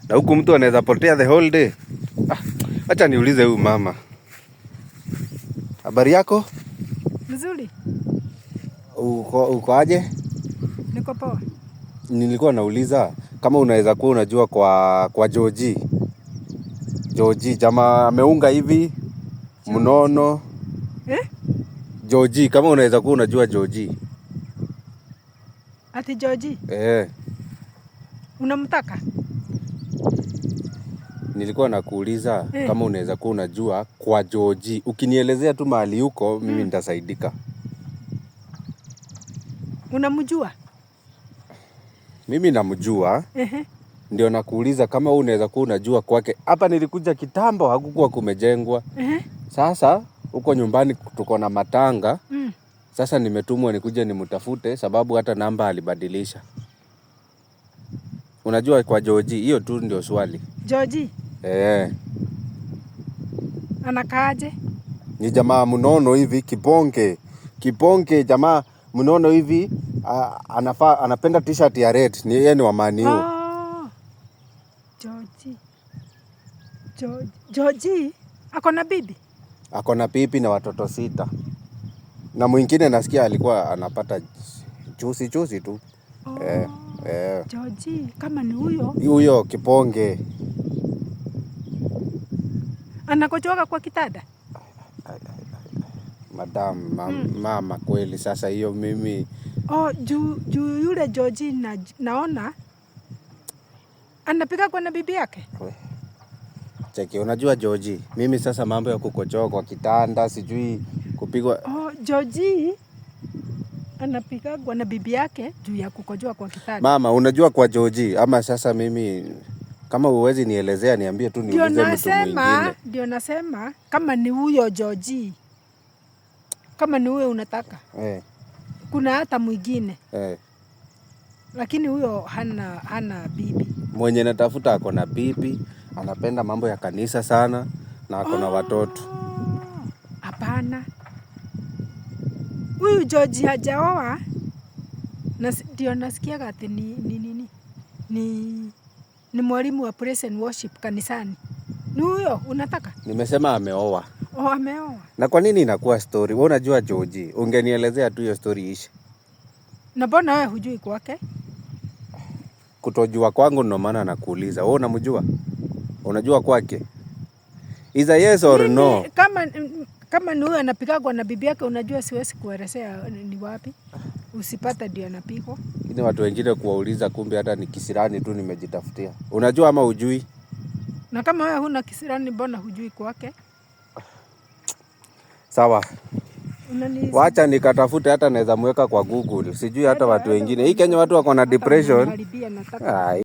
Na huku mtu anaweza potea the whole day. Acha niulize huyu mama. Habari yako? Mzuri. Uko aje? Niko poa. Nilikuwa nauliza kama unaweza kuwa unajua kwa Joji. Joji jamaa ameunga hivi mnono. Joji, kama unaweza kuwa unajua Joji. Ati Joji? Unamtaka? Nilikuwa nakuuliza kama unaweza kuwa unajua kwa Joji. Ukinielezea tu mahali huko mimi nitasaidika. Unamjua? Mimi namjua. Ndio nakuuliza kama unaweza kuwa unajua kwake. Hapa nilikuja kitambo hakukuwa kumejengwa. Sasa huko nyumbani tuko na matanga. Sasa nimetumwa nikuje nimtafute sababu hata namba alibadilisha. Unajua kwa Joji, hiyo tu ndio swali. Joji? Anakaaje? Ni jamaa mnono hivi, kibonge. Kibonge jamaa mnono hivi, anapenda t-shirt ya red. Ni yeye ni wa Man U. Joji. Joji? Ako na bibi? Ako na bibi na watoto 6. Na mwingine nasikia alikuwa anapata chusi tu. Joji, kama ni huyo? Huyo kibonge. Anakojoka kwa kitanda? Madam, mama kweli sasa hiyo mimi. Juu yule Joji naona anapika kwa na bibi yake. Cheki, unajua Joji, mimi sasa mambo ya kukojoa kwa kitanda sijui kupigwa. Joji anapika kwa na bibi yake juu ya kukojoa kwa kitanda. Mama, unajua kwa Joji ama sasa mimi kama uwezi nielezea niambie tu niulize mtu mwingine. Ndio nasema kama ni huyo Joji. Kama ni huyo unataka. Kuna hata mwingine. Lakini huyo hana bibi. Mwenye natafuta ako na bibi, anapenda mambo ya kanisa sana na ako na watoto. Hapana. Huyu Joji hajaoa. Ndio nasikia ati ni mwalimu wa praise and worship kanisani. Ni huyo unataka? Nimesema ameoa. Ameoa. Na kwa nini inakuwa story? Wewe unajua Joji, ungenielezea tu hiyo story ishi. Na mbona wewe hujui kwake? Kutojua kwangu ndio maana nakuuliza. Wewe unamjua? Unajua kwake? Is a yes or no? Kama ni huyo anapigwa na bibi yake, unajua siwezi kuelezea ni wapi. Usipata ndio anapigwa. Ni watu wengine kuwauliza kumbe hata ni kisirani tu nimejitafutia. Unajua ama hujui? Na kama wewe huna kisirani mbona hujui kwake? Sawa. Wacha nikatafute hata naweza mweka kwa Google. Sijui hata watu wengine. Hii Kenya watu wako na depression.